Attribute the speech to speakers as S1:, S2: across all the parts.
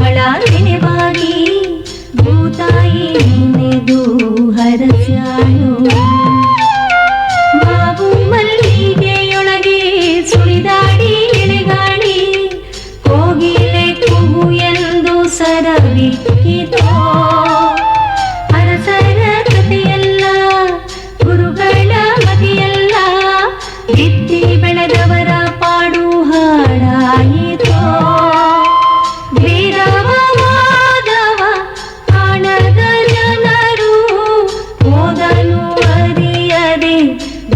S1: ಮಕ್ಕಳ ನೆನೆವಾಗಿ ಭೂತಾಯಿ ನೆನೆದು ಹರಸ್ಯಾಳು. ಮಾವು ಮಲ್ಲಿಗೆಯೊಳಗೆ ಸುಳಿದಾಡಿ ಎಳೆಗಾಡಿ ಕೋಗಿಲೆ ಕೂಗು ಎಂದು ಸರವಿಕ್ಕಿತೋ. ಅರಸರ ಕಥೆಯಲ್ಲ, ಗುರುಗಳ ಮತಿಯಲ್ಲ, ಬಿತ್ತಿ ಬೆಳೆದವರ ಪಾಡು ಹಾಡಾಯಿತೋ. ವೀರವ ಮಾಧವ ಕಾಣದ ಜನರು ಓದನು ಅರಿಯದೆ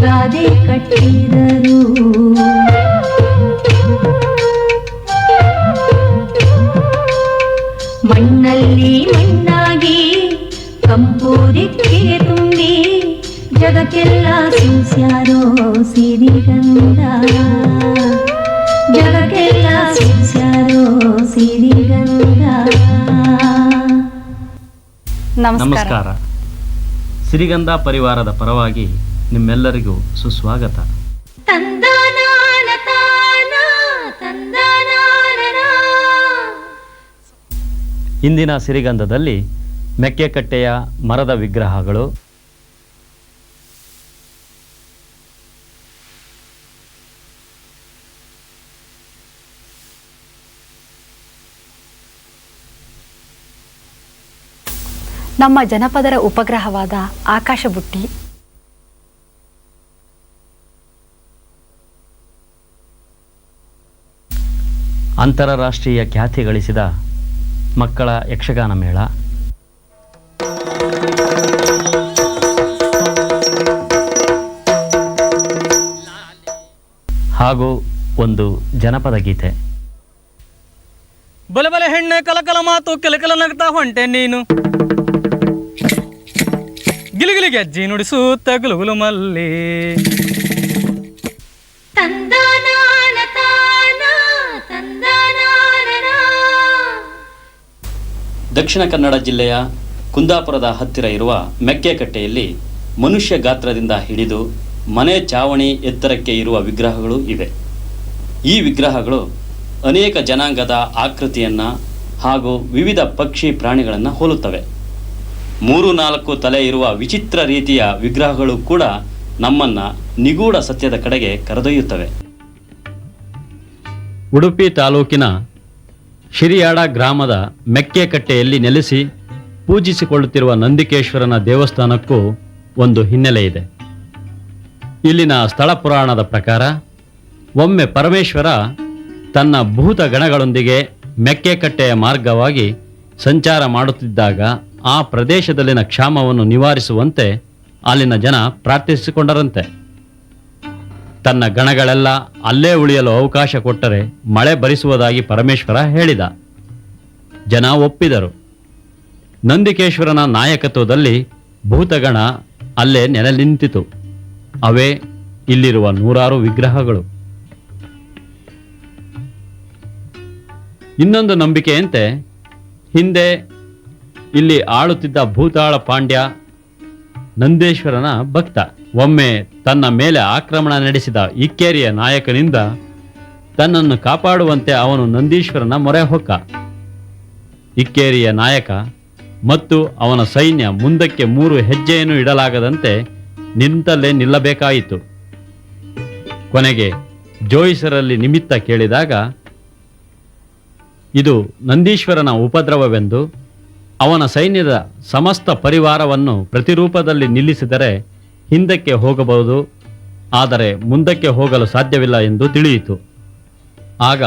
S1: ಗಾದೆ ಕಟ್ಟಿದರು. ಮಣ್ಣಲ್ಲಿ ಮಣ್ಣಾಗಿ ಕಂಪೂರಿಕ್ಕೆ ತುಂಬಿ ಜಗಕ್ಕೆಲ್ಲ ಸೂಸ್ಯಾರೋ ಸಿರಿಗಂಧ. ಜಗಕ್ಕೆಲ್ಲ ಸೂಸ್ಯಾರೋ ಸಿರಿಗಂಧ.
S2: ನಮಸ್ಕಾರ. ಸಿರಿಗಂಧ ಪರಿವಾರದ ಪರವಾಗಿ ನಿಮ್ಮೆಲ್ಲರಿಗೂ ಸುಸ್ವಾಗತ. ಇಂದಿನ ಸಿರಿಗಂಧದಲ್ಲಿ ಮೆಕ್ಕೆಕಟ್ಟೆಯ ಮರದ ವಿಗ್ರಹಗಳು,
S3: ನಮ್ಮ ಜನಪದರ ಉಪಗ್ರಹವಾದ ಆಕಾಶಬುಟ್ಟಿ,
S2: ಅಂತಾರಾಷ್ಟ್ರೀಯ ಖ್ಯಾತಿ ಗಳಿಸಿದ ಮಕ್ಕಳ ಯಕ್ಷಗಾನ ಮೇಳ, ಹಾಗೂ ಒಂದು ಜನಪದ ಗೀತೆ.
S4: ಬಲೆ ಬಲೆ ಹೆಣ್ಣೆ ಕಲಕಲ ಮಾತು ಕೆಲಕಲ ನಗ್ತಾ ಹೊಂಟೆ ನೀನು, ಗಿಲಿಗಿಲಿ ಗೆಜ್ಜಿ ನುಡಿಸುತ್ತ ಗುಲುಗುಲು ಮಲ್ಲಿ.
S2: ದಕ್ಷಿಣ ಕನ್ನಡ ಜಿಲ್ಲೆಯ ಕುಂದಾಪುರದ ಹತ್ತಿರ ಇರುವ ಮೆಕ್ಕೆಕಟ್ಟೆಯಲ್ಲಿ ಮನುಷ್ಯ ಗಾತ್ರದಿಂದ ಹಿಡಿದು ಮನೆ ಚಾವಣಿ ಎತ್ತರಕ್ಕೆ ಇರುವ ವಿಗ್ರಹಗಳು ಇವೆ. ಈ ವಿಗ್ರಹಗಳು ಅನೇಕ ಜನಾಂಗದ ಆಕೃತಿಯನ್ನು ಹಾಗೂ ವಿವಿಧ ಪಕ್ಷಿ ಪ್ರಾಣಿಗಳನ್ನು ಹೋಲುತ್ತವೆ. 3-4 ತಲೆ ಇರುವ ವಿಚಿತ್ರ ರೀತಿಯ ವಿಗ್ರಹಗಳು ಕೂಡ ನಮ್ಮನ್ನು ನಿಗೂಢ ಸತ್ಯದ ಕಡೆಗೆ ಕರೆದೊಯ್ಯುತ್ತವೆ. ಉಡುಪಿ ತಾಲೂಕಿನ ಶಿರಿಯಾಡ ಗ್ರಾಮದ ಮೆಕ್ಕೆಕಟ್ಟೆಯಲ್ಲಿ ನೆಲೆಸಿ ಪೂಜಿಸಿಕೊಳ್ಳುತ್ತಿರುವ ನಂದಿಕೇಶ್ವರನ ದೇವಸ್ಥಾನಕ್ಕೂ ಒಂದು ಹಿನ್ನೆಲೆ ಇದೆ. ಇಲ್ಲಿನ ಸ್ಥಳ ಪುರಾಣದ ಪ್ರಕಾರ ಒಮ್ಮೆ ಪರಮೇಶ್ವರ ತನ್ನ ಭೂತ ಗಣಗಳೊಂದಿಗೆ ಮೆಕ್ಕೆಕಟ್ಟೆಯ ಮಾರ್ಗವಾಗಿ ಸಂಚಾರ ಮಾಡುತ್ತಿದ್ದಾಗ ಆ ಪ್ರದೇಶದಲ್ಲಿನ ಕ್ಷಾಮವನ್ನು ನಿವಾರಿಸುವಂತೆ ಅಲ್ಲಿನ ಜನ ಪ್ರಾರ್ಥಿಸಿಕೊಂಡರಂತೆ. ತನ್ನ ಗಣಗಳೆಲ್ಲ ಅಲ್ಲೇ ಉಳಿಯಲು ಅವಕಾಶ ಕೊಟ್ಟರೆ ಮಳೆ ಬರಿಸುವುದಾಗಿ ಪರಮೇಶ್ವರ ಹೇಳಿದ. ಜನ ಒಪ್ಪಿದರು. ನಂದಿಕೇಶ್ವರನ ನಾಯಕತ್ವದಲ್ಲಿ ಭೂತಗಣ ಅಲ್ಲೇ ನೆಲೆ ನಿಂತಿತು. ಅವೇ ಇಲ್ಲಿರುವ 100 ವಿಗ್ರಹಗಳು. ಇನ್ನೊಂದು ನಂಬಿಕೆಯಂತೆ ಹಿಂದೆ ಇಲ್ಲಿ ಆಳುತ್ತಿದ್ದ ಭೂತಾಳ ಪಾಂಡ್ಯ ನಂದೇಶ್ವರನ ಭಕ್ತ. ಒಮ್ಮೆ ತನ್ನ ಮೇಲೆ ಆಕ್ರಮಣ ನಡೆಸಿದ ಇಕ್ಕೇರಿಯ ನಾಯಕನಿಂದ ತನ್ನನ್ನು ಕಾಪಾಡುವಂತೆ ಅವನು ನಂದೀಶ್ವರನ ಮೊರೆ ಹೊಕ್ಕ. ಇಕ್ಕೇರಿಯ ನಾಯಕ ಮತ್ತು ಅವನ ಸೈನ್ಯ ಮುಂದಕ್ಕೆ 3 ಹೆಜ್ಜೆಯನ್ನು ಇಡಲಾಗದಂತೆ ನಿಂತಲ್ಲೇ ನಿಲ್ಲಬೇಕಾಯಿತು. ಕೊನೆಗೆ ಜೋಯಿಸರಲ್ಲಿ ನಿಮಿತ್ತ ಕೇಳಿದಾಗ ಇದು ನಂದೀಶ್ವರನ ಉಪದ್ರವವೆಂದು, ಅವನ ಸೈನ್ಯದ ಸಮಸ್ತ ಪರಿವಾರವನ್ನು ಪ್ರತಿರೂಪದಲ್ಲಿ ನಿಲ್ಲಿಸಿದರೆ ಹಿಂದಕ್ಕೆ ಹೋಗಬಹುದು, ಆದರೆ ಮುಂದಕ್ಕೆ ಹೋಗಲು ಸಾಧ್ಯವಿಲ್ಲ ಎಂದು ತಿಳಿಯಿತು. ಆಗ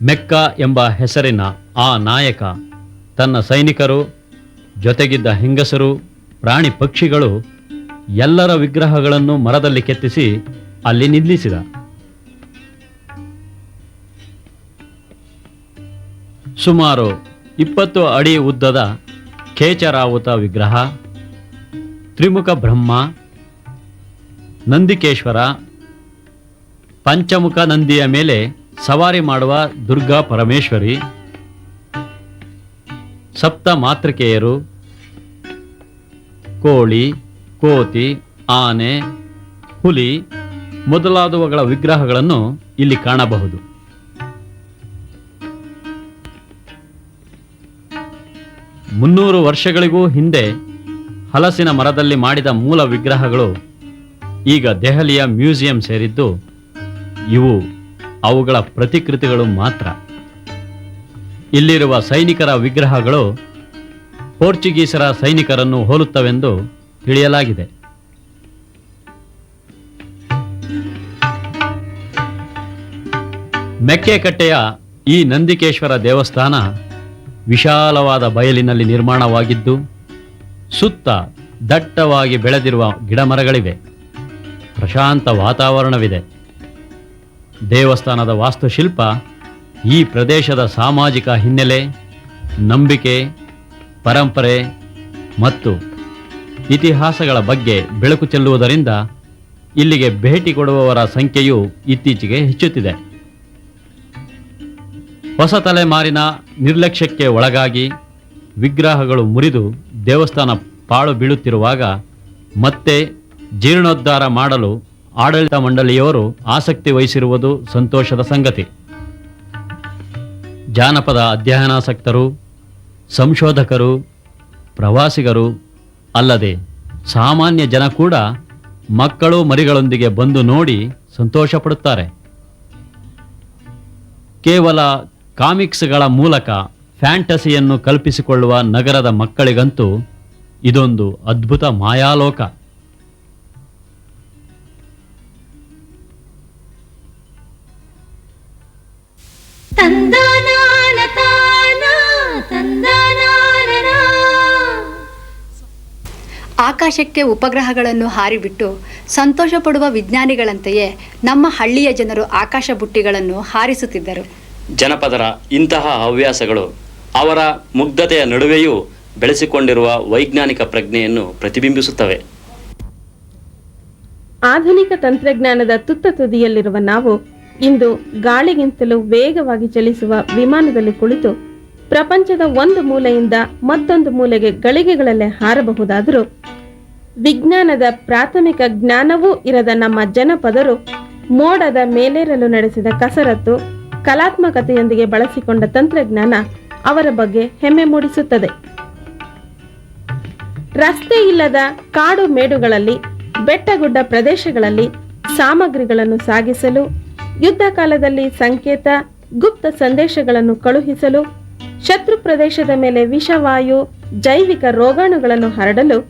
S2: ಮೆಕ್ಕ ಎಂಬ ಹೆಸರಿನ ಆ ನಾಯಕ ತನ್ನ ಸೈನಿಕರು, ಜೊತೆಗಿದ್ದ ಹೆಂಗಸರು, ಪ್ರಾಣಿ ಪಕ್ಷಿಗಳು ಎಲ್ಲರ ವಿಗ್ರಹಗಳನ್ನು ಮರದಲ್ಲಿ ಕೆತ್ತಿಸಿ ಅಲ್ಲಿ ನಿಲ್ಲಿಸಿದ. ಸುಮಾರು 20 ಅಡಿ ಉದ್ದದ ಖೇಚರಾವುತ ವಿಗ್ರಹ, ತ್ರಿಮುಖ ಬ್ರಹ್ಮ, ನಂದಿಕೇಶ್ವರ, ಪಂಚಮುಖ ನಂದಿಯ ಮೇಲೆ ಸವಾರಿ ಮಾಡುವ ದುರ್ಗಾ ಪರಮೇಶ್ವರಿ, ಸಪ್ತ ಮಾತೃಕೆಯರು, ಕೋಳಿ, ಕೋತಿ, ಆನೆ, ಹುಲಿ ಮೊದಲಾದವುಗಳ ವಿಗ್ರಹಗಳನ್ನು ಇಲ್ಲಿ ಕಾಣಬಹುದು. 300 ವರ್ಷಗಳಿಗೂ ಹಿಂದೆ ಹಲಸಿನ ಮರದಲ್ಲಿ ಮಾಡಿದ ಮೂಲ ವಿಗ್ರಹಗಳು ಈಗ ದೆಹಲಿಯ ಮ್ಯೂಸಿಯಂ ಸೇರಿದ್ದು ಇವು ಅವುಗಳ ಪ್ರತಿಕೃತಿಗಳು ಮಾತ್ರ. ಇಲ್ಲಿರುವ ಸೈನಿಕರ ವಿಗ್ರಹಗಳು ಪೋರ್ಚುಗೀಸರ ಸೈನಿಕರನ್ನು ಹೋಲುತ್ತವೆಂದು ತಿಳಿಯಲಾಗಿದೆ. ಮೆಕ್ಕೆಕಟ್ಟೆಯ ಈ ನಂದಿಕೇಶ್ವರ ದೇವಸ್ಥಾನ ವಿಶಾಲವಾದ ಬಯಲಿನಲ್ಲಿ ನಿರ್ಮಾಣವಾಗಿದ್ದು ಸುತ್ತ ದಟ್ಟವಾಗಿ ಬೆಳೆದಿರುವ ಗಿಡಮರಗಳಿವೆ. ಪ್ರಶಾಂತ ವಾತಾವರಣವಿದೆ. ದೇವಸ್ಥಾನದ ವಾಸ್ತುಶಿಲ್ಪ ಈ ಪ್ರದೇಶದ ಸಾಮಾಜಿಕ ಹಿನ್ನೆಲೆ, ನಂಬಿಕೆ, ಪರಂಪರೆ ಮತ್ತು ಇತಿಹಾಸಗಳ ಬಗ್ಗೆ ಬೆಳಕು ಚೆಲ್ಲುವುದರಿಂದ ಇಲ್ಲಿಗೆ ಭೇಟಿ ಕೊಡುವವರ ಸಂಖ್ಯೆಯು ಇತ್ತೀಚೆಗೆ ಹೆಚ್ಚುತ್ತಿದೆ. ಹೊಸ ತಲೆಮಾರಿನ ನಿರ್ಲಕ್ಷ್ಯಕ್ಕೆ ಒಳಗಾಗಿ ವಿಗ್ರಹಗಳು ಮುರಿದು ದೇವಸ್ಥಾನ ಪಾಳು ಬೀಳುತ್ತಿರುವಾಗ ಮತ್ತೆ ಜೀರ್ಣೋದ್ಧಾರ ಮಾಡಲು ಆಡಳಿತ ಮಂಡಳಿಯವರು ಆಸಕ್ತಿ ವಹಿಸಿರುವುದು ಸಂತೋಷದ ಸಂಗತಿ. ಜಾನಪದ ಅಧ್ಯಯನಾಸಕ್ತರು, ಸಂಶೋಧಕರು, ಪ್ರವಾಸಿಗರು ಅಲ್ಲದೆ ಸಾಮಾನ್ಯ ಜನ ಕೂಡ ಮಕ್ಕಳು ಮರಿಗಳೊಂದಿಗೆ ಬಂದು ನೋಡಿ ಸಂತೋಷಪಡುತ್ತಾರೆ. ಕೇವಲ ಕಾಮಿಕ್ಸ್ಗಳ ಮೂಲಕ ಫ್ಯಾಂಟಸಿಯನ್ನು ಕಲ್ಪಿಸಿಕೊಳ್ಳುವ ನಗರದ ಮಕ್ಕಳಿಗಂತೂ ಇದೊಂದು ಅದ್ಭುತ ಮಾಯಾಲೋಕ.
S3: ಆಕಾಶಕ್ಕೆ ಉಪಗ್ರಹಗಳನ್ನು ಹಾರಿಬಿಟ್ಟು ಸಂತೋಷ ಪಡುವ ವಿಜ್ಞಾನಿಗಳಂತೆಯೇ ನಮ್ಮ ಹಳ್ಳಿಯ ಜನರು ಆಕಾಶ ಬುಟ್ಟಿಗಳನ್ನು ಹಾರಿಸುತ್ತಿದ್ದರು.
S2: ಜನಪದರ ಇಂತಹ ಹವ್ಯಾಸಗಳು ಅವರ ಮುಗ್ಧತೆಯ ನಡುವೆಯೂ ಬೆಳೆಸಿಕೊಂಡಿರುವ ವೈಜ್ಞಾನಿಕ ಪ್ರಜ್ಞೆಯನ್ನು ಪ್ರತಿಬಿಂಬಿಸುತ್ತವೆ.
S5: ಆಧುನಿಕ ತಂತ್ರಜ್ಞಾನದ ತುತ್ತ ತುದಿಯಲ್ಲಿರುವ ನಾವು ಇಂದು ಗಾಳಿಗಿಂತಲೂ ವೇಗವಾಗಿ ಚಲಿಸುವ ವಿಮಾನದಲ್ಲಿ ಕುಳಿತು ಪ್ರಪಂಚದ ಒಂದು ಮೂಲೆಯಿಂದ ಮತ್ತೊಂದು ಮೂಲೆಗೆ ಗಳಿಗೆಗಳಲ್ಲೇ ಹಾರಬಹುದಾದರೂ ವಿಜ್ಞಾನದ ಪ್ರಾಥಮಿಕ ಜ್ಞಾನವೂ ಇರದ ನಮ್ಮ ಜನಪದರು ಮೋಡದ ಮೇಲೇರಲು ನಡೆಸಿದ ಕಸರತ್ತು, ಕಲಾತ್ಮಕತೆಯೊಂದಿಗೆ ಬಳಸಿಕೊಂಡ ತಂತ್ರಜ್ಞಾನ ಅವರ ಬಗ್ಗೆ ಹೆಮ್ಮೆ ಮೂಡಿಸುತ್ತದೆ. ರಸ್ತೆ ಇಲ್ಲದ ಕಾಡು ಮೇಡುಗಳಲ್ಲಿ, ಬೆಟ್ಟಗುಡ್ಡ ಪ್ರದೇಶಗಳಲ್ಲಿ ಸಾಮಗ್ರಿಗಳನ್ನು ಸಾಗಿಸಲು, ಯುದ್ಧ ಕಾಲದಲ್ಲಿ ಸಂಕೇತ, ಗುಪ್ತ ಸಂದೇಶಗಳನ್ನು ಕಳುಹಿಸಲು, ಶತ್ರು ಪ್ರದೇಶದ ಮೇಲೆ ವಿಷವಾಯು, ಜೈವಿಕ ರೋಗಾಣುಗಳನ್ನು ಹರಡಲು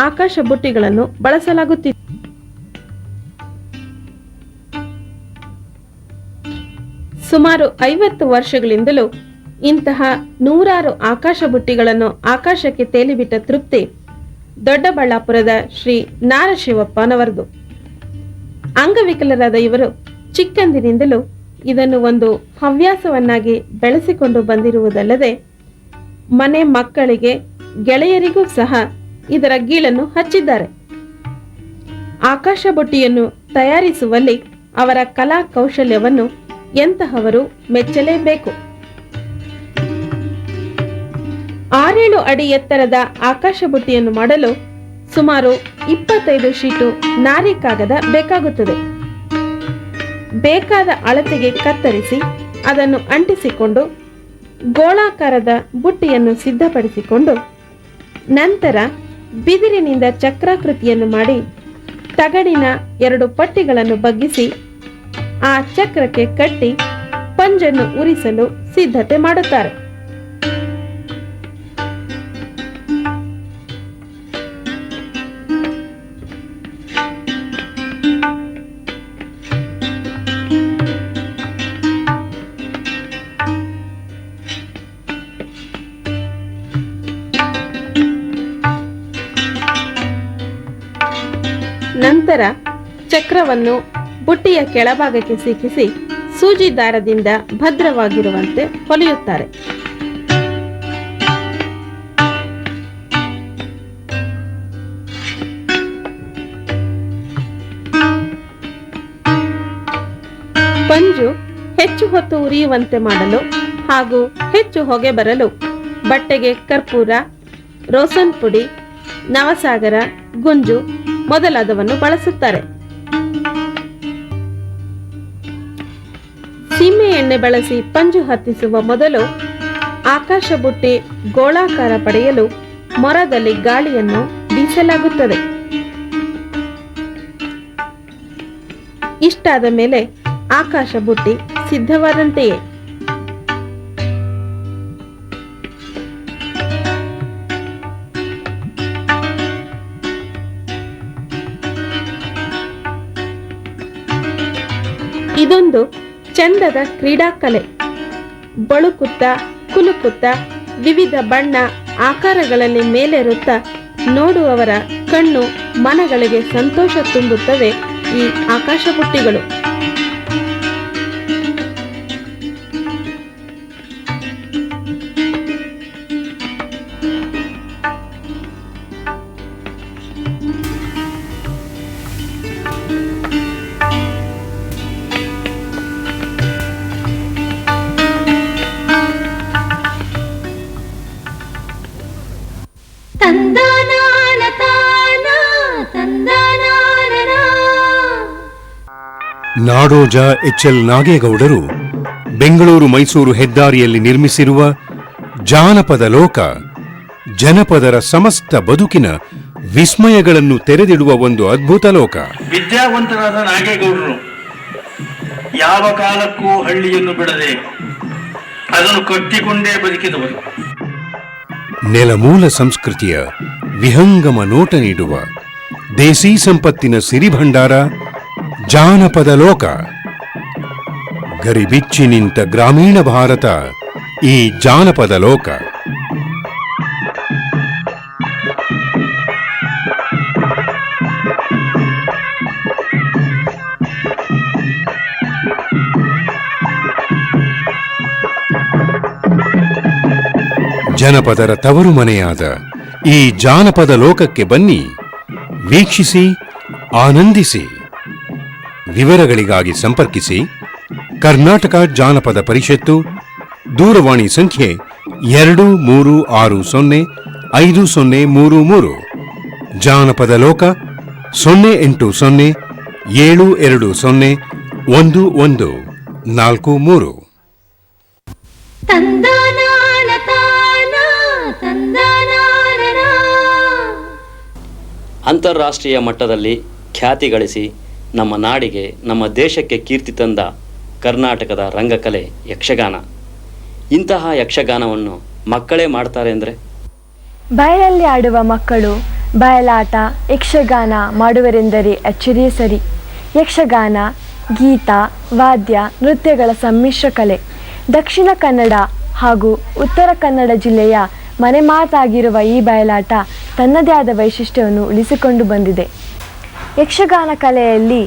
S5: ಆಕಾಶ ಬುಟ್ಟಿಗಳನ್ನು ಬಳಸಲಾಗುತ್ತಿದೆ. ಸುಮಾರು 50 ವರ್ಷಗಳಿಂದಲೂ ಇಂತಹ ನೂರಾರು ಆಕಾಶ ಬುಟ್ಟಿಗಳನ್ನು ಆಕಾಶಕ್ಕೆ ತೇಲಿಬಿಟ್ಟ ತೃಪ್ತಿ ದೊಡ್ಡಬಳ್ಳಾಪುರದ ಶ್ರೀ ನಾರಶಿವಪ್ಪನವರದು. ಅಂಗವಿಕಲರಾದ ಇವರು ಚಿಕ್ಕಂದಿನಿಂದಲೂ ಇದನ್ನು ಒಂದು ಹವ್ಯಾಸವನ್ನಾಗಿ ಬೆಳೆಸಿಕೊಂಡು ಬಂದಿರುವುದಲ್ಲದೆ ಮನೆ ಮಕ್ಕಳಿಗೆ, ಗೆಳೆಯರಿಗೂ ಸಹ ಇದರ ಗೀಳನ್ನು ಹಚ್ಚಿದ್ದಾರೆ. ಆಕಾಶ ಬುಟ್ಟಿಯನ್ನು ತಯಾರಿಸುವಲ್ಲಿ ಅವರ ಕಲಾ ಕೌಶಲ್ಯವನ್ನು ಎಂತಹವರು ಮೆಚ್ಚಲೇಬೇಕು. 6-7 ಅಡಿ ಎತ್ತರದ ಆಕಾಶ ಬುಟ್ಟಿಯನ್ನು ಮಾಡಲು ಸುಮಾರು 25 ಶೀಟು ನಾರಿ ಕಾಗದ ಬೇಕಾಗುತ್ತದೆ. ಬೇಕಾದ ಅಳತೆಗೆ ಕತ್ತರಿಸಿ ಅದನ್ನು ಅಂಟಿಸಿಕೊಂಡು ಗೋಳಾಕಾರದ ಬುಟ್ಟಿಯನ್ನು ಸಿದ್ಧಪಡಿಸಿಕೊಂಡು ನಂತರ ಬಿದಿರಿನಿಂದ ಚಕ್ರಾಕೃತಿಯನ್ನು ಮಾಡಿ ತಗಡಿನ 2 ಪಟ್ಟಿಗಳನ್ನು ಬಗ್ಗಿಸಿ ಆ ಚಕ್ರಕ್ಕೆ ಕಟ್ಟಿ ಪಂಜನ್ನು ಉರಿಸಲು ಸಿದ್ಧತೆ ಮಾಡುತ್ತಾರೆ. ನಂತರ ಚಕ್ರವನ್ನು ಬುಟ್ಟಿಯ ಕೆಳಭಾಗಕ್ಕೆ ಸಿಕ್ಕಿಸಿ ಸೂಜಿ ದಾರದಿಂದ ಭದ್ರವಾಗಿರುವಂತೆ ಹೊಲಿಯುತ್ತಾರೆ. ಪಂಜು ಹೆಚ್ಚು ಹೊತ್ತು ಉರಿಯುವಂತೆ ಮಾಡಲು ಹಾಗೂ ಹೆಚ್ಚು ಹೊಗೆ ಬರಲು ಬಟ್ಟೆಗೆ ಕರ್ಪೂರ, ರೋಸನ್ ಪುಡಿ, ನವಸಾಗರ, ಗುಂಜು ಮೊದಲಾದವನ್ನು ಬಳಸುತ್ತಾರೆ. ಸೀಮೆ ಎಣ್ಣೆ ಬಳಸಿ ಪಂಜು ಹತ್ತಿಸುವ ಮೊದಲು ಆಕಾಶ ಬುಟ್ಟಿ ಗೋಳಾಕಾರ ಪಡೆಯಲು ಮೊರದಲ್ಲಿ ಗಾಳಿಯನ್ನು ಬೀಸಲಾಗುತ್ತದೆ. ಇಷ್ಟಾದ ಮೇಲೆ ಆಕಾಶ ಬುಟ್ಟಿ ಸಿದ್ಧವಾದಂತೆಯೇ. ಇದೊಂದು ಚಂದದ ಕ್ರೀಡಾ ಕಲೆ. ಬಳುಕುತ್ತಾ ಕುಲುಕುತ್ತಾ ವಿವಿಧ ಬಣ್ಣ ಆಕಾರಗಳಲ್ಲಿ ಮೇಲೇರುತ್ತಾ ನೋಡುವವರ ಕಣ್ಣು ಮನಗಳಿಗೆ ಸಂತೋಷ ತುಂಬುತ್ತವೆ ಈ ಆಕಾಶ ಬುಟ್ಟಿಗಳು.
S1: ತಂದನಾನ ತಾನ ತಂದನಾನನ.
S6: ನಾಡೋಜ ಎಚ್.ಎಲ್. ನಾಗೇಗೌಡರು ಬೆಂಗಳೂರು ಮೈಸೂರು ಹೆದ್ದಾರಿಯಲ್ಲಿ ನಿರ್ಮಿಸಿರುವ ಜಾನಪದ ಲೋಕ ಜನಪದರ ಸಮಸ್ತ ಬದುಕಿನ ವಿಸ್ಮಯಗಳನ್ನು ತೆರೆದಿಡುವ ಒಂದು ಅದ್ಭುತ ಲೋಕ.
S7: ವಿದ್ಯಾವಂತರಾದ ನಾಗೇಗೌಡರು ಯಾವ ಕಾಲಕ್ಕೂ ಹಳ್ಳಿಯನ್ನು ಬಿಡದೆ ಅದನ್ನು ಕಟ್ಟಿಕೊಂಡೇ ಬದುಕಿದವರು.
S6: ನೆಲಮೂಲ ಸಂಸ್ಕೃತಿಯ ವಿಹಂಗಮ ನೋಟ ನೀಡುವ ದೇಸಿ ಸಂಪತ್ತಿನ ಸಿರಿಭಂಡಾರ ಜಾನಪದ ಲೋಕ. ಗರಿಬಿಚ್ಚಿ ನಿಂತ ಗ್ರಾಮೀಣ ಭಾರತ ಈ ಜಾನಪದ ಲೋಕ. ಜನಪದರ ತವರು ಮನೆಯಾದ ಈ ಜಾನಪದ ಲೋಕಕ್ಕೆ ಬನ್ನಿ, ವೀಕ್ಷಿಸಿ, ಆನಂದಿಸಿ. ವಿವರಗಳಿಗಾಗಿ ಸಂಪರ್ಕಿಸಿ ಕರ್ನಾಟಕ ಜಾನಪದ ಪರಿಷತ್ತು, ದೂರವಾಣಿ ಸಂಖ್ಯೆ 23605033. ಜಾನಪದ ಲೋಕ 08072011143.
S1: ತಂದನಾನ ತಾನ ತಂದನಾನನ.
S2: ಅಂತಾರಾಷ್ಟ್ರೀಯ ಮಟ್ಟದಲ್ಲಿ ಖ್ಯಾತಿ ಗಳಿಸಿ ನಮ್ಮ ನಾಡಿಗೆ, ನಮ್ಮ ದೇಶಕ್ಕೆ ಕೀರ್ತಿ ತಂದ ಕರ್ನಾಟಕದ ರಂಗಕಲೆ ಯಕ್ಷಗಾನ. ಇಂತಹ ಯಕ್ಷಗಾನವನ್ನು ಮಕ್ಕಳೇ ಮಾಡ್ತಾರೆ ಅಂದರೆ?
S8: ಬಯಲಲ್ಲಿ ಆಡುವ ಮಕ್ಕಳು ಬಯಲಾಟ, ಯಕ್ಷಗಾನ ಮಾಡುವರೆಂದರೆ ಅಚ್ಚರಿಯೇ ಸರಿ. ಯಕ್ಷಗಾನ ಗೀತ, ವಾದ್ಯ, ನೃತ್ಯಗಳ ಸಮ್ಮಿಶ್ರ ಕಲೆ. ದಕ್ಷಿಣ ಕನ್ನಡ ಹಾಗೂ ಉತ್ತರ ಕನ್ನಡ ಜಿಲ್ಲೆಯ ಮನೆ ಮಾತಾಗಿರುವ ಈ ಬಯಲಾಟ ತನ್ನದೇ ಆದ ವೈಶಿಷ್ಟ್ಯವನ್ನು ಉಳಿಸಿಕೊಂಡು ಬಂದಿದೆ. ಯಕ್ಷಗಾನ ಕಲೆಯಲ್ಲಿ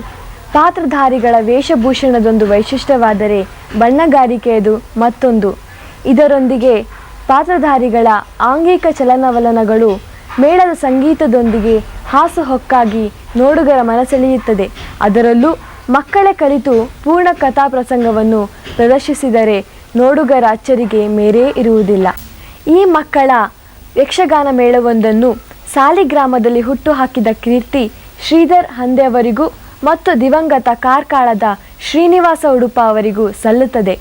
S8: ಪಾತ್ರಧಾರಿಗಳ ವೇಷಭೂಷಣದೊಂದು ವೈಶಿಷ್ಟ್ಯವಾದರೆ ಬಣ್ಣಗಾರಿಕೆಯದು ಮತ್ತೊಂದು. ಇದರೊಂದಿಗೆ ಪಾತ್ರಧಾರಿಗಳ ಆಂಗಿಕ ಚಲನವಲನಗಳು ಮೇಳದ ಸಂಗೀತದೊಂದಿಗೆ ಹಾಸುಹೊಕ್ಕಾಗಿ ನೋಡುಗರ ಮನಸೆಳೆಯುತ್ತದೆ. ಅದರಲ್ಲೂ ಮಕ್ಕಳೇ ಕಲಿತು ಪೂರ್ಣ ಕಥಾ ಪ್ರಸಂಗವನ್ನು ಪ್ರದರ್ಶಿಸಿದರೆ ನೋಡುಗರ ಅಚ್ಚರಿಗೆ ಮೇರೇ ಇರುವುದಿಲ್ಲ. ಈ ಮಕ್ಕಳ ಯಕ್ಷಗಾನ ಮೇಳವೊಂದನ್ನು ಸಾಲಿಗ್ರಾಮದಲ್ಲಿ ಹುಟ್ಟುಹಾಕಿದ ಕೀರ್ತಿ ಶ್ರೀಧರ್ ಹಂದೆ ಅವರಿಗೂ ಮತ್ತು ದಿವಂಗತ ಕಾರ್ಕಳದ ಶ್ರೀನಿವಾಸ ಉಡುಪ ಅವರಿಗೂ ಸಲ್ಲುತ್ತದೆ.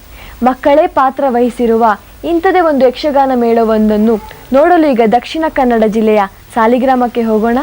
S8: ಮಕ್ಕಳೇ ಪಾತ್ರ ವಹಿಸಿರುವ ಇಂಥದೇ ಒಂದು ಯಕ್ಷಗಾನ ಮೇಳವೊಂದನ್ನು ನೋಡಲು ಈಗ ದಕ್ಷಿಣ ಕನ್ನಡ ಜಿಲ್ಲೆಯ ಸಾಲಿಗ್ರಾಮಕ್ಕೆ ಹೋಗೋಣ.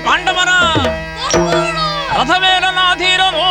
S4: ಪಾಂಡವರ ರಥವೇಲನಾಧೀರನು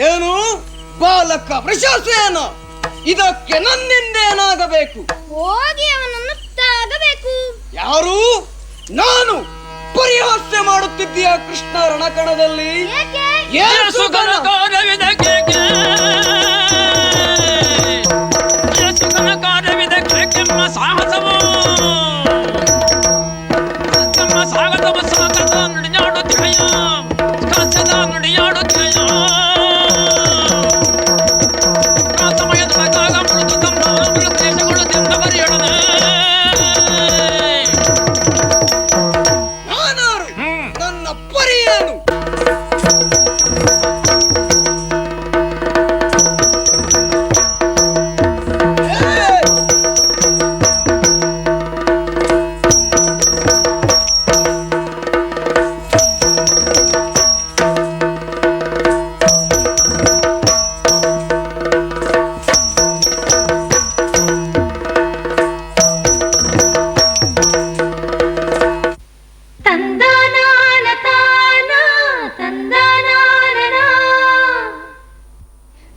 S9: ಏನು ಬಾಲಕ ವೃಷಸೇನ, ಇದಕ್ಕೆ ನನ್ನಿಂದೇನಾಗಬೇಕು?
S1: ಹೋಗಿ ಅವನನ್ನು ತಾಗಬೇಕು.
S9: ಯಾರು? ನಾನು? ಪರಿಹಾಸ್ಯ ಮಾಡುತ್ತಿದ್ದೀಯ ಕೃಷ್ಣ ರಣಕಣದಲ್ಲಿ?
S4: ಸಾಹಸವು
S9: ನನ್ನ ಪರಿಯೇನು?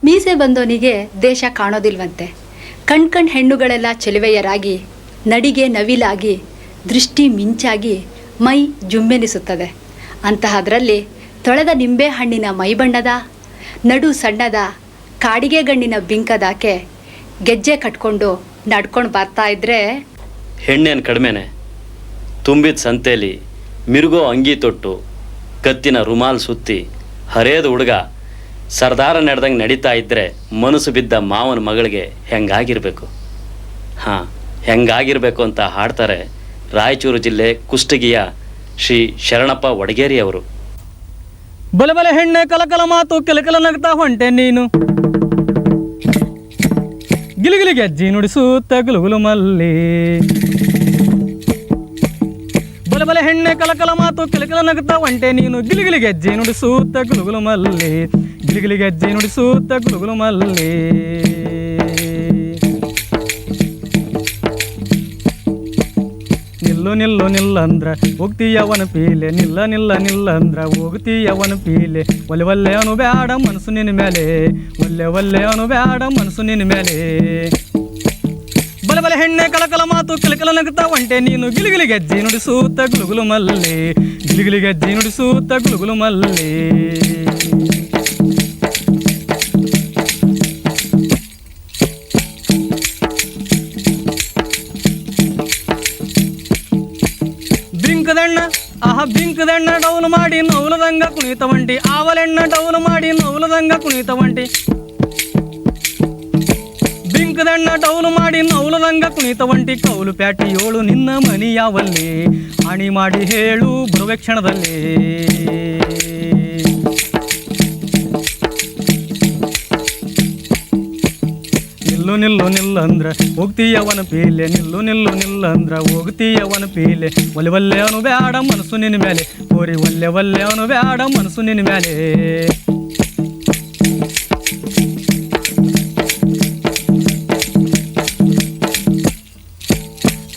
S3: ಮೀಸೆ ಬಂದವನಿಗೆ ದೇಶ ಕಾಣೋದಿಲ್ವಂತೆ. ಕಣ್ ಹೆಣ್ಣುಗಳೆಲ್ಲ ಚೆಲುವೆಯರಾಗಿ, ನಡಿಗೆ ನವಿಲಾಗಿ, ದೃಷ್ಟಿ ಮಿಂಚಾಗಿ, ಮೈ ಜುಮ್ಮೆನಿಸುತ್ತದೆ. ಅಂತಹದ್ರಲ್ಲಿ ತೊಳೆದ ನಿಂಬೆ ಹಣ್ಣಿನ ಮೈಬಣ್ಣದ, ನಡು ಸಣ್ಣದ, ಕಾಡಿಗೆ ಗಣ್ಣಿನ ಬಿಂಕದಾಕೆ ಗೆಜ್ಜೆ ಕಟ್ಕೊಂಡು ನಡ್ಕೊಂಡು ಬರ್ತಾ ಇದ್ರೆ
S2: ಹೆಣ್ಣೇನು ಕಡಿಮೆನೆ. ತುಂಬಿದ ಸಂತೆಯಲ್ಲಿ ಮಿರುಗೋ ಅಂಗಿ ತೊಟ್ಟು, ಕತ್ತಿನ ರುಮಾಲ್ ಸುತ್ತಿ, ಹರೇದ ಹುಡುಗ ಸರ್ದಾರ ನಡೆದಂಗೆ ನಡೀತಾ ಇದ್ದರೆ ಮನಸ್ಸು ಬಿದ್ದ ಮಾವನ ಮಗಳಿಗೆ ಹೆಂಗಾಗಿರಬೇಕು? ಹಾಂ, ಹೆಂಗಾಗಿರಬೇಕು ಅಂತ ಹಾಡ್ತಾರೆ ರಾಯಚೂರು ಜಿಲ್ಲೆ ಕುಷ್ಟಗಿಯ ಶ್ರೀ ಶರಣಪ್ಪ ವಡಗೇರಿ ಅವರು.
S4: ಬಲೆ ಹೆಣ್ಣೆ ಕಲಕಲ ಮಾತು ಕೆಲಕಲ ನಗ್ತಾ ಹೊಂಟೆ ನೀನು, ಗಿಲಿಗಿಲಿ ಗೆಜ್ಜಿ ನುಡಿಸುತ್ತ ಗುಲುಗುಲು ಮಲ್ಲಿ. ಬಲೆ ಹೆಣ್ಣೆ ಕಲಕಲ ಮಾತು ಕೆಲಕಲ ನಗ್ತಾ ಹೊಂಟೆ ನೀನು, ಗಿಲಿಗಿಲಿ ಗೆಜ್ಜಿ ನುಡಿಸುತ್ತ ಗುಲುಗುಲು ಮಲ್ಲಿ, ಗಿಲಿಗಿಲಿ ಗೆಜ್ಜಿ ನುಡಿಸುತ್ತ ಗುಲುಗುಲು ಮಲ್ಲಿ. ನಿಲ್ಲು ನಿಲ್ಲು ನಿಲ್ಲಂದ್ರ ಹೋಗ್ತೀಯವನ ಪೀಲೆ, ನಿಲ್ಲ ನಿಲ್ಲ ನಿಲ್ಲಂದ್ರ ಹೋಗ್ತೀಯವನ ಪೀಲೆ. ಒಲ್ಲೆ ಒಲ್ಲೆ ಅನು ಬ್ಯಾಡ ಮನಸ್ಸು ನಿನ್ನ ಮೇಲೆ, ಒಲ್ಲೆ ಒಲ್ಲೆ ಅನು ಬ್ಯಾಡ ಮನಸ್ಸು ನಿನ್ನ ಮೇಲೆ. ಬಲೆ ಹೆಣ್ಣೆ ಕಲಕಲ ಮಾತು ಕೆಲಕಲ ನಗ್ತಾ ಹೊಂಟೆ ನೀನು, ಗಿಲಿಗಿಲಿ ಗೆಜ್ಜಿ ನುಡಿಸುತ್ತ ಗುಲುಗುಲು ಮಲ್ಲಿ, ಗಿಲಿಗಿಲಿ ಗೆಜ್ಜಿ ನುಡಿಸುತ್ತ ಗುಲುಗುಲು ಮಲ್ಲಿ. ಬಿಂಕದಣ್ಣ ಬಿಂಕದಣ್ಣ ಡೌಲು ಮಾಡಿ ನೌಲದಂಗ ಕುಣಿತ ಒಂಟಿ, ಆವಲೆಣ್ಣ ಡೌಲು ಮಾಡಿ ನೌಲದಂಗ ಕುಣಿತ ಒಂಟಿ. ಬಿಂಕದಣ್ಣ ಡೌಲು ಮಾಡಿ ನೌಲದಂಗ ಕುಣಿತ ಒಂಟಿ, ಕೌಲು ಪ್ಯಾಟಿ ಏಳು ನಿನ್ನ ಮನಿ ಯಾವಲ್ಲಿ, ಅಣಿ ಮಾಡಿ ಹೇಳು ಬರುವೆ ಕ್ಷಣದಲ್ಲಿ. ನಿಲ್ಲು ನಿಲ್ಲು ನಿಲ್ಲಂದ್ರ ಹೋಗ್ತೀಯವನ ಪೀಲೆ, ನಿಲ್ಲು ನಿಲ್ಲು ನಿಲ್ಲಂದ್ರ ಹೋಗ್ತೀಯವನ ಪೀಲೆ. ಒಲ್ಲೆ ಒಲ್ಲೆ ಅವನು ಬ್ಯಾಡ ಮನಸ್ಸು ನಿನ್ನ ಮೇಲೆ, ಕೋರಿ ಒಲ್ಲೆ ಒಲ್ಲೆ ಅವನು ಬ್ಯಾಡ ಮನಸ್ಸು ನಿನ್ನ ಮೇಲೆ.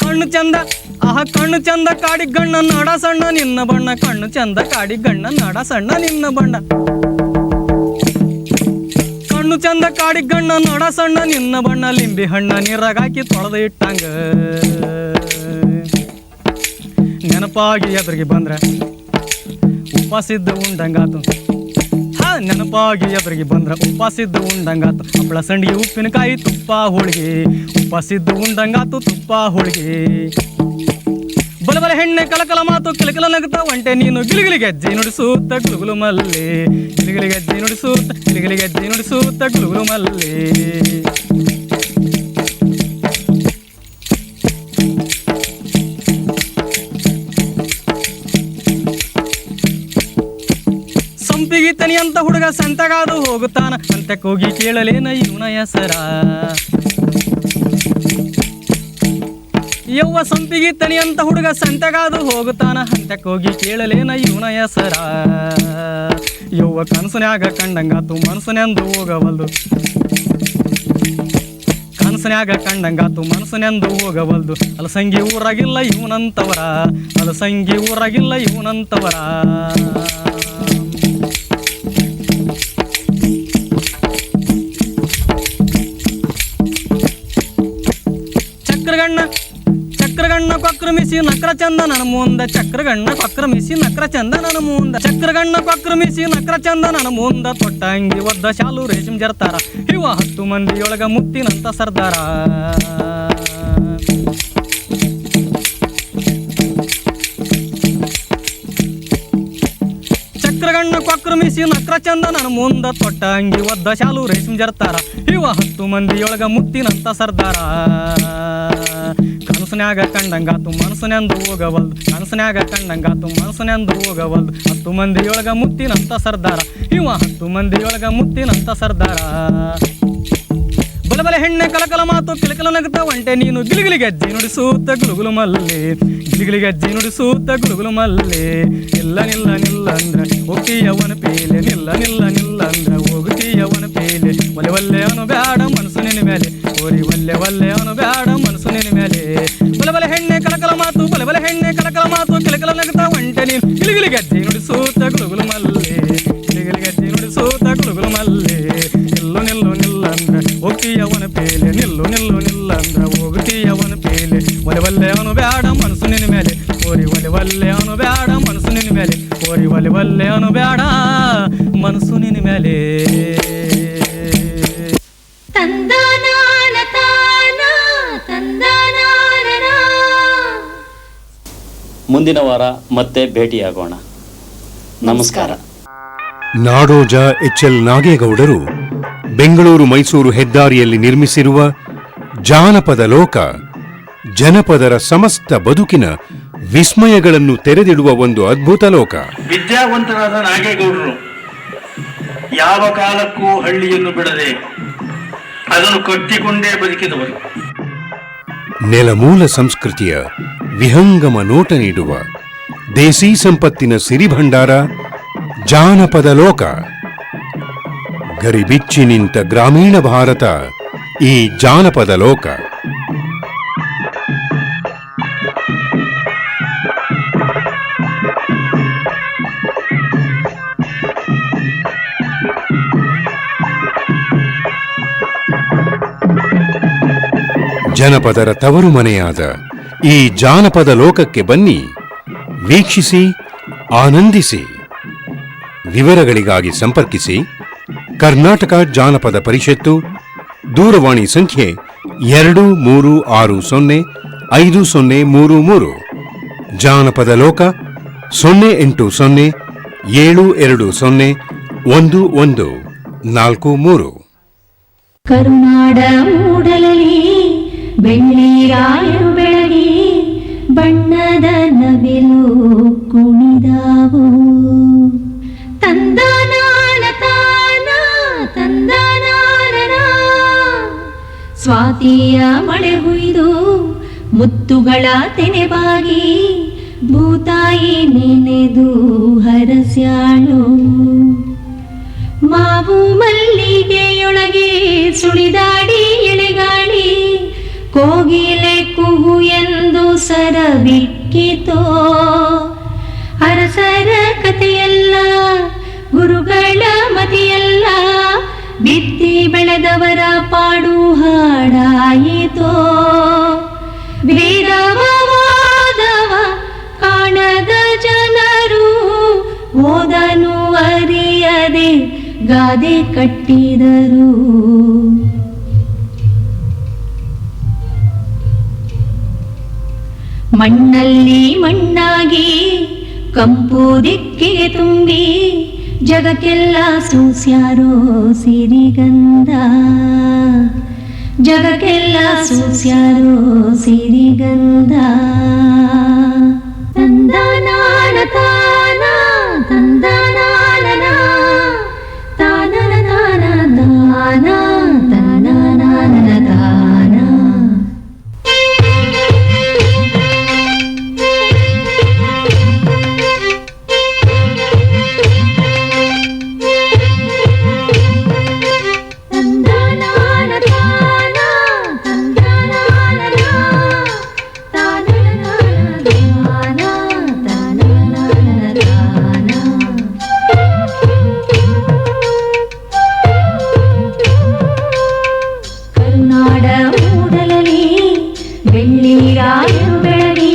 S4: ಕಣ್ಣು ಚಂದ ಆಹ ಕಣ್ಣು ಚಂದ ಕಾಡಿ ಗಣ್ಣ ನಾಡ ಸಣ್ಣ ನಿನ್ನ ಬಣ್ಣ, ಕಣ್ಣು ಚಂದ ಕಾಡಿ ಗಣ್ಣ ನಾಡ ಸಣ್ಣ ನಿನ್ನ ಬಣ್ಣ, ಕಣ್ಣು ಚಂದ ಕಾಡಿ ಗಣ್ಣ ನಾಡ ಸಣ್ಣ ನಿನ್ನ ಬಣ್ಣ, ಲಿಂಬಿ ಹಣ್ಣ ನೀರಾಗಾಕಿ ತೊಳೆದು ಇಟ್ಟಂಗ ನೆನಪಾಗಿ ಎದುರಿಗೆ ಬಂದ್ರ ಉಪಾಸಿದ್ದು ಉಂಡಂಗಾತು, ನೆನಪಾಗಿ ಎದುರಿಗೆ ಬಂದ್ರ ಉಪಾಸಿದ್ದು ಉಂಡಂಗಾತು, ಹಪ್ಪಳ ಸಂಡಿಗೆ ಉಪ್ಪಿನಕಾಯಿ ತುಪ್ಪ ಹೋಳಿಗೆ, ಉಪಾಸಿದ್ದು ಉಂಡಂಗಾತು ತುಪ್ಪ ಹೋಳಿಗೆ, ಬಲಬಲ ಹೆಣ್ಣೆ ಕಲಕಲ ಮಾತು ಕಿಲಕಿಲ ನಗುತ್ತಾ ಒಂಟೆ ನೀನು ಗಿಲಿಗಿಲಿ ಗೆಜ್ಜೆ ನುಡಿಸೂತ ಗುಳುಗುಲು ಮಲ್ಲೆ, ಗಿಲಿಗಿಲಿ ಗೆಜ್ಜೆ ನುಡಿಸೂತ ಗಿಲಿಗಿಲಿ ಗೆಜ್ಜೆ ನುಡಿಸೂತ ಗುಳುಗುಲು ಮಲ್ಲೆ. ಸಂಪಿಗಿ ತನಿ ಅಂತ ಹುಡುಗ ಸಂತಗಾದು ಹೋಗುತ್ತಾನ, ಅಂತಕ್ಕೆ ಹೋಗಿ ಕೇಳಲೇನ ಇವನ ಹೆಸರ, ಯವ್ವ ಸಂಪಿಗಿ ತನಿ ಅಂತ ಹುಡುಗ ಸಂತಗಾದು ಹೋಗುತ್ತಾನ, ಅಂತಕ್ಕೆ ಹೋಗಿ ಕೇಳಲೇನ ಇವನ ಹೆಸರ, ಯವ್ವ ಕನಸನ್ಯಾಗ ಕಂಡಂಗಾತು ಮನಸ್ಸನೆಂದು ಹೋಗವಲ್ದು, ಕನಸನ್ಯಾಗ ಕಂಡಂಗಾತು ಮನಸ್ಸನೆಂದು ಹೋಗವಲ್ದು, ಅಲಸಂಗಿ ಊರಾಗಿಲ್ಲ ಇವನಂತವರ, ಅಲಸಂಗಿ ಊರಾಗಿಲ್ಲ ಇವನಂತವರ. ಚಕ್ರಗಣ್ಣ ಕೊಕ್ರಮಿಸಿ ನಕ್ರ ಚಂದ ನನ್ನ ಮುಂದ, ಚಕ್ರಗಣ್ಣ ಕೊಕ್ರಮಿಸಿ ನಕ್ರ ಚಂದ ನನ್ನ ಮುಂದ, ಚಕ್ರಗಣ್ಣ ಕೊಕ್ರಮಿಸಿ ನಕ್ರ ಚಂದ ನನ್ನ ಮುಂದ, ತೊಟ್ಟ ಅಂಗಿ ಒದ್ದ ಶಾಲು ರೇಷ್ಮೆ ಜರ್ತಾರ, ಇವ 10 ಮಂದಿಯೊಳಗ ಮುತ್ತಿನಂತ ಸರ್ದಾರ. ಚಕ್ರಗಣ್ಣ ಕೊಕ್ರಮಿಸಿ ನಕ್ರ ಚಂದ ನನ್ನ ಮುಂದ, ತೊಟ್ಟ ಅಂಗಿ ಒದ್ದ ಶಾಲು ರೇಷ್ಮೆ ಜರ್ತಾರ, ಇವ 10 ಮಂದಿಯೊಳಗ ಮುತ್ತಿನಂತ ಸರ್ದಾರ. ಕನಸನ್ಯಾಗ ಕಂಡಂಗಾತು ಮನಸ್ಸನೆಂದು ಹೋಗವಲ್ದು, ಕನಸನ್ಯಾಗ ಕಂಡಂಗಾತು ಮನಸ್ಸನೆಂದು ಹೋಗವಲ್ದು, 10 ಮಂದಿಯೊಳಗ ಮುತ್ತಿನಂತ ಸರ್ದಾರ, ಇವ 10 ಮಂದಿಯೊಳಗ ಮುತ್ತಿನಂತ ಸರ್ದಾರ. ಬಲಬಲ ಹೆಣ್ಣೆ ಕಲಕಲ ಮಾತು ಕಿಲಕಿಲ ನಗುತ್ತಾ ಒಂಟೆ ನೀನು ಗಿಲಿಗಿಲಿ ಗೆಜ್ಜೆ ನುಡಿಸೂತ ಗುಳುಗುಲು ಮಲ್ಲೆ, ಗಿಲಿಗಿಲಿ ಗೆಜ್ಜೆ ನುಡಿಸೂತ ಗುಳುಗುಲು ಮಲ್ಲೆ. ನಿಲ್ಲ ನಿಲ್ಲ ನಿಲ್ಲ ಅಂದ್ರ ಹೋಗ್ತೀಯವನ ಪೇಲೆ, ನಿಲ್ಲ ನಿಲ್ಲ ನಿಲ್ಲ ಅಂದ್ರ ಹೋಗ್ತೀಯವನ ಪೇಲೆ, ಒಲೆ ಒಲ್ಲೆ ಅವನು ಬ್ಯಾಡ ಮನಸ್ಸು ನಿನ್ನ ಮೇಲೆ, ಓರಿ ಒಲ್ಲೆ ಒಲ್ಲೆ ಅವನು ಬ್ಯಾಡ ಮನಸ್ಸು ನಿನ್ನ ಮೇಲೆ. ಬಲಬಲ ಹೆಣ್ಣೆ ಕಲಕಲ ಮಾತು ಬಲಬಲ ಹೆಣ್ಣೆ ಕಲಕಲ ಮಾತು ಕಿಲಕಿಲ ನಗುತ್ತಾ ಒಂಟೆ ನೀನು ಗಿಲಿಗಿಲಿ ಗೆಜ್ಜೆ ನುಡಿಸೂತ ಗುಳುಗುಲು ಮಲ್ಲೆ, ಗಿಲಿಗಿಲಿ ಗೆಜ್ಜೆ ನುಡಿಸೂತ ಗುಳುಗುಲು ಮಲ್ಲೆ. ನಿಲ್ಲು ನಿಲ್ಲು ನಿಲ್ಲ ಅಂದ್ರ ಹೋಗ್ತೀಯವನ ಪೇಲೆ, ನಿಲ್ಲು ನಿಲ್ಲು ನಿಲ್ಲ ಅಂದ್ರ ಹೋಗ್ತೀಯವನ ಪೇಲೆ, ಒಲೆ ಒಲ್ಲೆ ಅವನು ಬ್ಯಾಡ ಮನಸ್ಸು ನಿನ್ನ ಮೇಲೆ, ಓರಿ ಒಲೆ ಒಲ್ಲೆ ಅವನು ಬ್ಯಾಡ ಮನಸ್ಸು ನಿನ್ನ ಮೇಲೆ, ಓರಿ ಒಲೆ ಒಲ್ಲೆ ಅವನು ಬ್ಯಾಡ ಮನಸ್ಸು ನಿನ್ನ ಮೇಲೆ.
S2: ಮುಂದಿನ ವಾರ ಮತ್ತೆ ಭೇಟಿಯಾಗೋಣ. ನಮಸ್ಕಾರ.
S6: ನಾಡೋಜ HL ನಾಗೇಗೌಡರು ಬೆಂಗಳೂರು ಮೈಸೂರು ಹೆದ್ದಾರಿಯಲ್ಲಿ ನಿರ್ಮಿಸಿರುವ ಜಾನಪದ ಲೋಕ ಜನಪದರ ಸಮಸ್ತ ಬದುಕಿನ ವಿಸ್ಮಯಗಳನ್ನು ತೆರೆದಿಡುವ ಒಂದು ಅದ್ಭುತ ಲೋಕ.
S7: ವಿದ್ಯಾವಂತರಾದ ನಾಗೇಗೌಡರು ಯಾವ ಕಾಲಕ್ಕೂ ಹಳ್ಳಿಯನ್ನು ಬಿಡದೆ ಅದನ್ನು ಕಟ್ಟಿಕೊಂಡೇ ಬದುಕಿದವರು.
S6: ನೆಲಮೂಲ ಸಂಸ್ಕೃತಿಯ ವಿಹಂಗಮ ನೋಟ ನೀಡುವ ದೇಸಿ ಸಂಪತ್ತಿನ ಸಿರಿಭಂಡಾರ ಜಾನಪದ ಲೋಕ. ಗರಿಬಿಚ್ಚಿ ನಿಂತ ಗ್ರಾಮೀಣ ಭಾರತ ಈ ಜಾನಪದ ಲೋಕ. ಜನಪದರ ತವರು ಮನೆಯಾದ ಈ ಜಾನಪದ ಲೋಕಕ್ಕೆ ಬನ್ನಿ, ವೀಕ್ಷಿಸಿ, ಆನಂದಿಸಿ. ವಿವರಗಳಿಗಾಗಿ ಸಂಪರ್ಕಿಸಿ ಕರ್ನಾಟಕ ಜಾನಪದ ಪರಿಷತ್ತು, ದೂರವಾಣಿ ಸಂಖ್ಯೆ 23605033. ಜಾನಪದ ಲೋಕ 08072011143.
S10: ಕರುನಾಡ ಮೂಡಲಲ್ಲಿ ಬೆಳ್ಳಿರಾಯರು ಬೆಳಗಿ ಬಣ್ಣದ ನವಿಲು ಕುಣಿದಾವು. ತಂದನಾನ ತಾನ ತಂದನಾನ ಸ್ವಾತಿಯ ಮಳೆ ಹುಯ್ದು ಮುತ್ತುಗಳ ತೆನೆಬಾಗಿ ಭೂತಾಯಿ ನೆನೆದು ಹರಸ್ಯಾಳು. ಮಾವು ಮಲ್ಲಿಗೆಯೊಳಗೆ ಸುಳಿದಾಡಿ ಎಳೆಗಾಳಿ ಕೋಗಿಲೆ ಕುಹು ಎಂದು ಸರ ಬಿಕ್ಕಿತೋ ಅರಸರ ಕಥೆಯಲ್ಲ ಗುರುಗಳ ಮತಿಯಲ್ಲ ಬಿತ್ತಿ ಬೆಳೆದವರ ಪಾಡು ಹಾಡಾಯಿತೋ ವೇದವಾದವ ಕಾಣದ ಜನರು ಓದನು ಅರಿಯದೆ ಗಾದೆ ಕಟ್ಟಿದರು ಮಣ್ಣಲ್ಲಿ ಮಣ್ಣಾಗಿ ಕಂಪು ದಿಕ್ಕಿಗೆ ತುಂಬಿ ಜಗಕ್ಕೆಲ್ಲ ಸೂಸ್ಯಾರೋ ಸಿರಿಗಂಧ ಜಗಕ್ಕೆಲ್ಲ ಸೂಸ್ಯಾರೋ ಸಿರಿಗಂಧ ತಂದನಾನ ತಾನ ತಂದನಾನ ತಾನನ ತಾನ ತಾನ ತನನಾನ ತಾನ ಕರುನಾಡ ಮೂಡಲಲ್ಲಿ ಬೆಳ್ಳಿರಾಯರು ಬೆಳಗಿ